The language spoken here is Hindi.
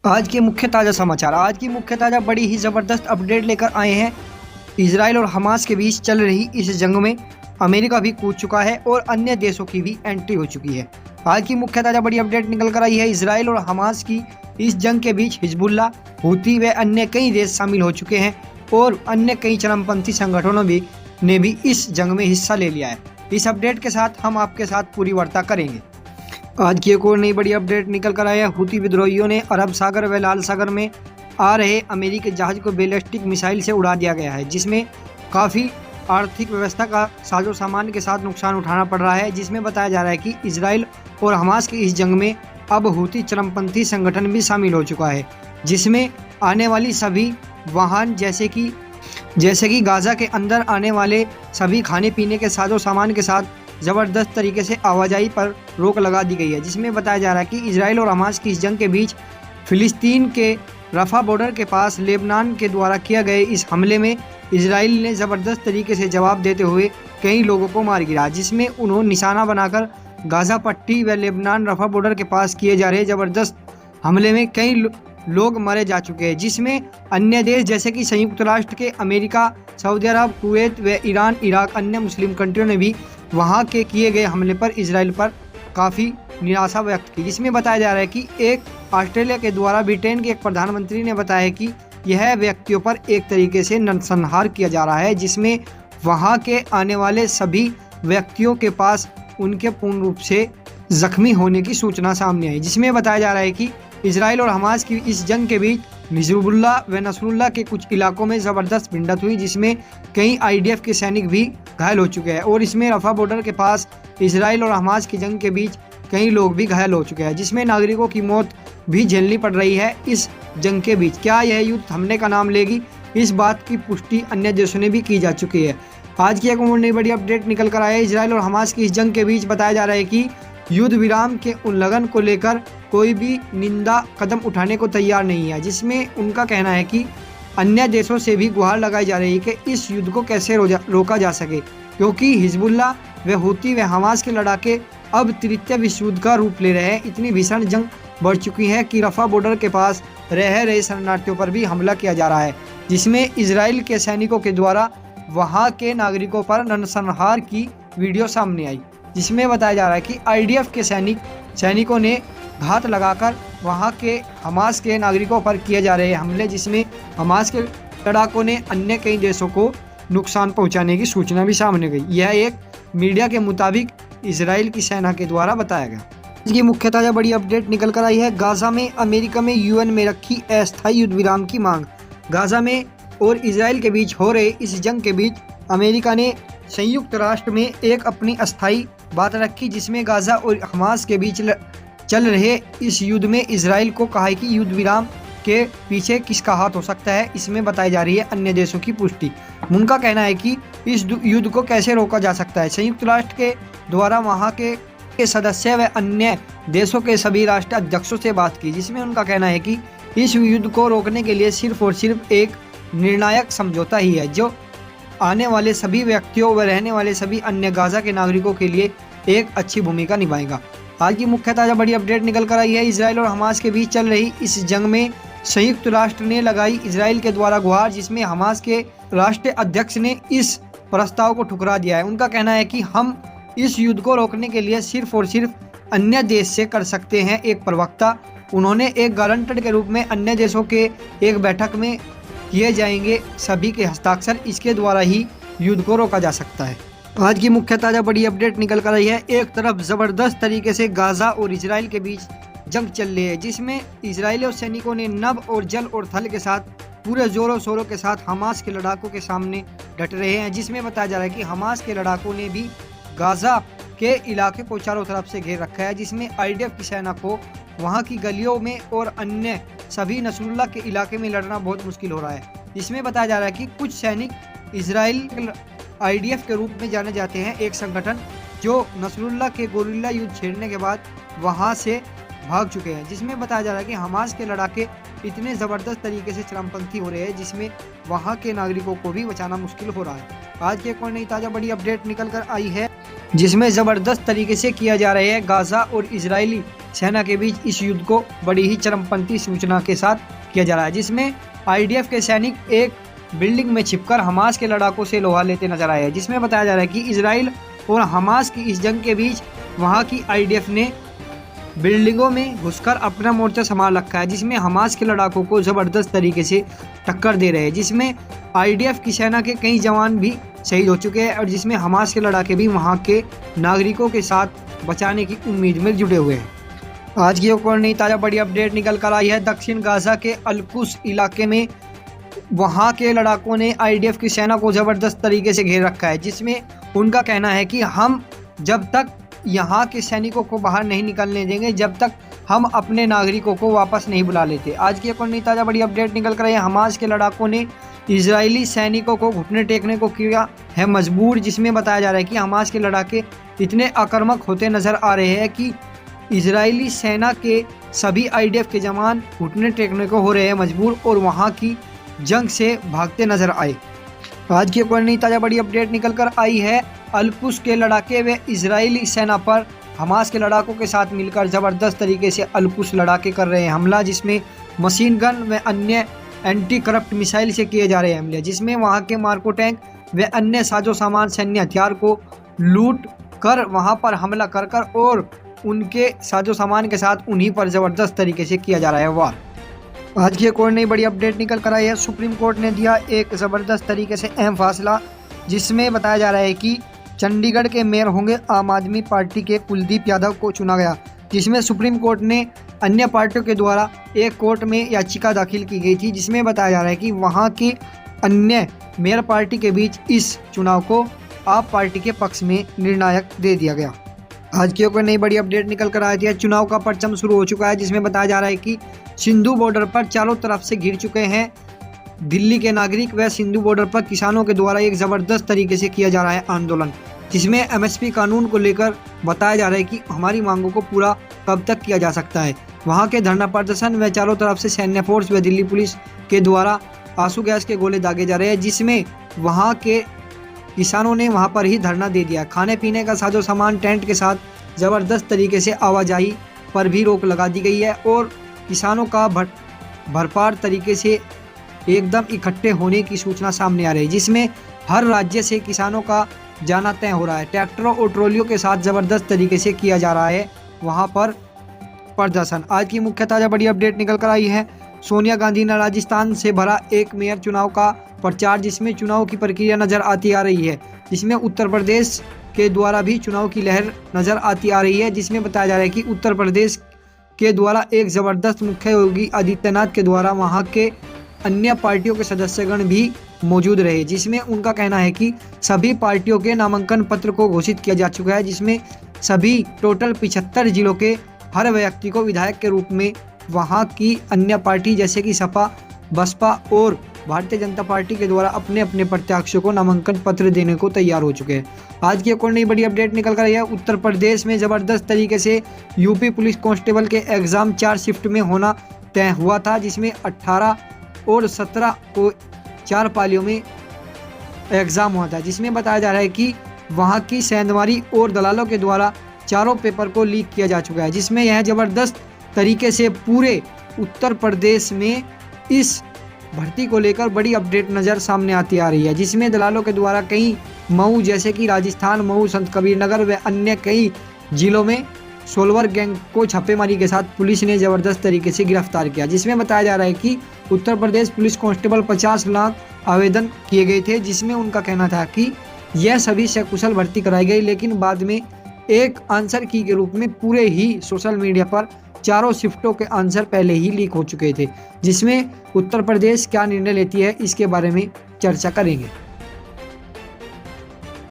आज के मुख्य ताज़ा समाचार। आज की मुख्य ताज़ा बड़ी ही ज़बरदस्त अपडेट लेकर आए हैं। इजराइल और हमास के बीच चल रही इस जंग में अमेरिका भी कूद चुका है और अन्य देशों की भी एंट्री हो चुकी है। आज की मुख्य ताज़ा बड़ी अपडेट निकल कर आई है। इजराइल और हमास की इस जंग के बीच हिजबुल्लाह, हूती व अन्य कई देश शामिल हो चुके हैं और अन्य कई चरमपंथी संगठनों ने भी इस जंग में हिस्सा ले लिया है। इस अपडेट के साथ हम आपके साथ पूरी वार्ता करेंगे। आज की एक और नई बड़ी अपडेट निकल कर आया है। हूती विद्रोहियों ने अरब सागर व लाल सागर में आ रहे अमेरिकी जहाज को बैलिस्टिक मिसाइल से उड़ा दिया गया है, जिसमें काफ़ी आर्थिक व्यवस्था का साजो सामान के साथ नुकसान उठाना पड़ रहा है। जिसमें बताया जा रहा है कि इजराइल और हमास की इस जंग में अब हूती चरमपंथी संगठन भी शामिल हो चुका है, जिसमें आने वाली सभी वाहन जैसे कि गाज़ा के अंदर आने वाले सभी खाने पीने के साजो सामान के साथ ज़बरदस्त तरीके से आवाजाही पर रोक लगा दी गई है। जिसमें बताया जा रहा है कि इजराइल और हमास की इस जंग के बीच फिलिस्तीन के रफा बॉर्डर के पास लेबनान के द्वारा किया गए इस हमले में इजराइल ने ज़बरदस्त तरीके से जवाब देते हुए कई लोगों को मार गिरा, जिसमें उन्होंने निशाना बनाकर गाज़ा पट्टी व लेबनान रफा बॉर्डर के पास किए जा रहे ज़बरदस्त हमले में कई लोग मारे जा चुके हैं। जिसमें अन्य देश जैसे कि संयुक्त राष्ट्र के अमेरिका, सऊदी अरब, कुवैत व ईरान, इराक, अन्य मुस्लिम कंट्रियों ने भी वहां के किए गए हमले पर इजराइल पर काफ़ी निराशा व्यक्त की। जिसमें बताया जा रहा है कि एक ऑस्ट्रेलिया के द्वारा ब्रिटेन के एक प्रधानमंत्री ने बताया कि यह व्यक्तियों पर एक तरीके से नरसंहार किया जा रहा है, जिसमें वहां के आने वाले सभी व्यक्तियों के पास उनके पूर्ण रूप से जख्मी होने की सूचना सामने आई। जिसमें बताया जा रहा है कि इजराइल और हमास की इस जंग के बीच हिजबुल्लाह व नसरुल्लाह के कुछ इलाकों में ज़बरदस्त भिड़ंत हुई, जिसमें कई आईडीएफ के सैनिक भी घायल हो चुके हैं और इसमें रफा बॉर्डर के पास इजराइल और हमास की जंग के बीच कई लोग भी घायल हो चुके हैं, जिसमें नागरिकों की मौत भी झेलनी पड़ रही है। इस जंग के बीच क्या यह युद्ध थमने का नाम लेगी, इस बात की पुष्टि अन्य देशों ने भी की जा चुकी है। आज की एक और नई बड़ी अपडेट निकल कर आया है। इजराइल और हमास की इस जंग के बीच बताया जा रहा है कि युद्ध विराम के उल्लंघन को लेकर कोई भी निंदा कदम उठाने को तैयार नहीं है। जिसमें उनका कहना है कि अन्य देशों से भी गुहार लगाई जा रही है कि इस युद्ध को कैसे रोका जा सके, क्योंकि हिजबुल्लाह व हूती व हमास के लड़ाके अब तृतीय विश्व युद्ध का रूप ले रहे हैं। इतनी भीषण जंग बढ़ चुकी है कि रफा बॉर्डर के पास रह रहे शरणार्थियों पर भी हमला किया जा रहा है, जिसमें इजराइल के सैनिकों के द्वारा वहां के नागरिकों पर नरसंहार की वीडियो सामने आई। जिसमें बताया जा रहा है कि आईडीएफ के सैनिकों ने घात लगाकर वहां के हमास के नागरिकों पर किए जा रहे हमले, जिसमें हमास के लड़ाकों ने अन्य कई देशों को नुकसान पहुंचाने की सूचना भी सामने गई। यह एक मीडिया के मुताबिक इजराइल की सेना के द्वारा बताया गया। इसकी मुख्य ताज़ा बड़ी अपडेट निकल कर आई है। गाज़ा में अमेरिका में यूएन में रखी अस्थायी युद्ध विराम की मांग। गाज़ा में और इजराइल के बीच हो रहे इस जंग के बीच अमेरिका ने संयुक्त राष्ट्र में एक अपनी अस्थायी बात रखी, जिसमें गाज़ा और हमास के बीच चल रहे इस युद्ध में इजराइल को कहा है कि युद्ध विराम के पीछे किसका हाथ हो सकता है। इसमें बताई जा रही है अन्य देशों की पुष्टि। उनका कहना है कि इस युद्ध को कैसे रोका जा सकता है। संयुक्त राष्ट्र के द्वारा वहां के सदस्य व अन्य देशों के सभी राष्ट्र अध्यक्षों से बात की, जिसमें उनका कहना है कि इस युद्ध को रोकने के लिए सिर्फ और सिर्फ एक निर्णायक समझौता ही है, जो आने वाले सभी व्यक्तियों व रहने वाले सभी अन्य गाज़ा के नागरिकों के लिए एक अच्छी भूमिका निभाएगा। आज की मुख्य ताज़ा बड़ी अपडेट निकल कर आई है। इजराइल और हमास के बीच चल रही इस जंग में संयुक्त राष्ट्र ने लगाई इजराइल के द्वारा गुहार, जिसमें हमास के राष्ट्रीय अध्यक्ष ने इस प्रस्ताव को ठुकरा दिया है। उनका कहना है कि हम इस युद्ध को रोकने के लिए सिर्फ और सिर्फ अन्य देश से कर सकते हैं। एक प्रवक्ता उन्होंने एक गारंटर के रूप में अन्य देशों के एक बैठक में किए जाएंगे सभी के हस्ताक्षर, इसके द्वारा ही युद्ध को रोका जा सकता है। आज की मुख्य ताज़ा बड़ी अपडेट निकल कर आई है। एक तरफ ज़बरदस्त तरीके से गाज़ा और इजराइल के बीच जंग चल रही है, जिसमें इजरायली सैनिकों ने नभ और जल और थल के साथ पूरे जोरों शोरों के साथ हमास के लड़ाकों के सामने डट रहे हैं। जिसमें बताया जा रहा है कि हमास के लड़ाकों ने भी गाज़ा के इलाके को चारों तरफ से घेर रखा है, जिसमें आईडीएफ की सेना को वहां की गलियों में और अन्य सभी नसरुल्लाह के इलाके में लड़ना बहुत मुश्किल हो रहा है। इसमें बताया जा रहा है कि कुछ सैनिक इजराइल आईडीएफ के रूप में जाने जाते हैं, एक संगठन जो नसरुल्लाह के गोरिल्ला युद्ध छेड़ने के बाद वहां से भाग चुके हैं। जिसमें बताया जा रहा है कि हमास के लड़ाके इतने ज़बरदस्त तरीके से चरमपंथी हो रहे हैं, जिसमें वहां के नागरिकों को भी बचाना मुश्किल हो रहा है। आज के एक और नई ताज़ा बड़ी अपडेट निकल कर आई है। जिसमें ज़बरदस्त तरीके से किया जा रहा है। गाज़ा और इजरायली सेना के बीच इस युद्ध को बड़ी ही चरमपंथी सूचना के साथ किया जा रहा है, जिसमें आईडीएफ के सैनिक एक बिल्डिंग में छिपकर हमास के लड़ाकों से लोहा लेते नजर आए हैं। जिसमें बताया जा रहा है कि इजराइल और हमास की इस जंग के बीच वहां की आईडीएफ ने बिल्डिंगों में घुसकर अपना मोर्चा संभाल रखा है, जिसमें हमास के लड़ाकों को ज़बरदस्त तरीके से टक्कर दे रहे हैं, जिसमें आईडीएफ की सेना के कई जवान भी शहीद हो चुके हैं और जिसमें हमास के लड़ाके भी वहां के नागरिकों के साथ बचाने की उम्मीद में जुटे हुए हैं। आज की एक और नई ताज़ा बड़ी अपडेट निकल कर आई है दक्षिण गाज़ा के अलकुस इलाके में। वहां के लड़ाकों ने आईडीएफ की सेना को ज़बरदस्त तरीके से घेर रखा है, जिसमें उनका कहना है कि हम जब तक यहाँ के सैनिकों को बाहर नहीं निकलने देंगे जब तक हम अपने नागरिकों को वापस नहीं बुला लेते। आज की एक और नई ताज़ा बड़ी अपडेट निकल कर आई है हमास के लड़ाकों ने इजरायली सैनिकों को घुटने टेकने को किया है मजबूर, जिसमें बताया जा रहा है कि हमास के लड़ाके इतने आक्रामक होते नजर आ रहे हैं कि इजरायली सेना के सभी आईडीएफ के जवान घुटने टेकने को हो रहे हैं मजबूर और वहां की जंग से भागते नजर आए। आज की एक और नई ताज़ा बड़ी अपडेट निकल कर आई है अलकुस के लड़ाके व इजरायली सेना पर हमास के लड़ाकों के साथ मिलकर ज़बरदस्त तरीके से अलकुस लड़ाके कर रहे हैं हमला, जिसमें मशीन गन व अन्य एंटी करप्ट मिसाइल से किए जा रहे हैं हमले, जिसमें वहां के मार्को टैंक व अन्य साजो सामान सैन्य हथियार को लूट कर वहां पर हमला कर और उनके साजो सामान के साथ उन्हीं पर ज़बरदस्त तरीके से किया जा रहा है वार। आज की एक और नई बड़ी अपडेट निकल कर आई है सुप्रीम कोर्ट ने दिया एक ज़बरदस्त तरीके से अहम फैसला, जिसमें बताया जा रहा है कि चंडीगढ़ के मेयर होंगे आम आदमी पार्टी के कुलदीप यादव को चुना गया, जिसमें सुप्रीम कोर्ट ने अन्य पार्टियों के द्वारा एक कोर्ट में याचिका दाखिल की गई थी, जिसमें बताया जा रहा है कि वहां के अन्य मेयर पार्टी के बीच इस चुनाव को आप पार्टी के पक्ष में निर्णायक दे दिया गया। आज की एक नई बड़ी अपडेट निकल कर आई है चुनाव का परचम शुरू हो चुका है, जिसमें बताया जा रहा है कि सिंधु बॉर्डर पर चारों तरफ से घिर चुके हैं दिल्ली के नागरिक व सिंधु बॉर्डर पर किसानों के द्वारा एक ज़बरदस्त तरीके से किया जा रहा है आंदोलन, जिसमें एमएसपी कानून को लेकर बताया जा रहा है कि हमारी मांगों को पूरा कब तक किया जा सकता है। वहां के धरना प्रदर्शन व चारों तरफ से सैन्य फोर्स व दिल्ली पुलिस के द्वारा आंसू गैस के गोले दागे जा रहे हैं, जिसमें वहां के किसानों ने वहां पर ही धरना दे दिया। खाने पीने का साजो सामान टेंट के साथ ज़बरदस्त तरीके से आवाजाही पर भी रोक लगा दी गई है और किसानों का भरपार तरीके से एकदम इकट्ठे होने की सूचना सामने आ रही है, जिसमें हर राज्य से किसानों का जाना तय हो रहा है। ट्रैक्टरों और ट्रॉलियों के साथ ज़बरदस्त तरीके से किया जा रहा है वहां पर प्रदर्शन। आज की मुख्य ताज़ा बड़ी अपडेट निकल कर आई है सोनिया गांधी ने राजस्थान से भरा एक मेयर चुनाव का प्रचार, जिसमें चुनाव की प्रक्रिया नजर आती आ रही है, जिसमें उत्तर प्रदेश के द्वारा भी चुनाव की लहर नजर आती आ रही है, जिसमें बताया जा रहा है कि उत्तर प्रदेश के द्वारा एक ज़बरदस्त मुख्य योगी आदित्यनाथ के द्वारा वहां के अन्य पार्टियों के सदस्यगण भी मौजूद रहे, जिसमें उनका कहना है कि सभी पार्टियों के नामांकन पत्र को घोषित किया जा चुका है, जिसमें सभी टोटल 75 जिलों के हर व्यक्ति को विधायक के रूप में वहां की अन्य पार्टी जैसे कि सपा, बसपा और भारतीय जनता पार्टी के द्वारा अपने अपने प्रत्याशियों को नामांकन पत्र देने को तैयार हो चुके हैं। आज की एक और नई बड़ी अपडेट निकल कर आई है उत्तर प्रदेश में ज़बरदस्त तरीके से यूपी पुलिस कांस्टेबल के एग्ज़ाम 4 शिफ्ट में होना तय हुआ था, जिसमें 18 और 17 को 4 पालियों में एग्ज़ाम हुआ था, जिसमें बताया जा रहा है कि वहां की सेंधमारी और दलालों के द्वारा चारों पेपर को लीक किया जा चुका है, जिसमें यह ज़बरदस्त तरीके से पूरे उत्तर प्रदेश में इस भर्ती को लेकर बड़ी अपडेट नज़र सामने आती आ रही है, जिसमें दलालों के द्वारा कई मऊ जैसे कि राजस्थान, मऊ, संत कबीरनगर व अन्य कई जिलों में सोलवर गैंग को छापेमारी के साथ पुलिस ने ज़बरदस्त तरीके से गिरफ्तार किया, जिसमें बताया जा रहा है कि उत्तर प्रदेश पुलिस कांस्टेबल 50 लाख आवेदन किए गए थे, जिसमें उनका कहना था कि यह सभी सकुशल भर्ती कराई गई, लेकिन बाद में एक आंसर की के रूप में पूरे ही सोशल मीडिया पर चारों शिफ्टों के आंसर पहले ही लीक हो चुके थे, जिसमें उत्तर प्रदेश क्या निर्णय लेती है इसके बारे में चर्चा करेंगे।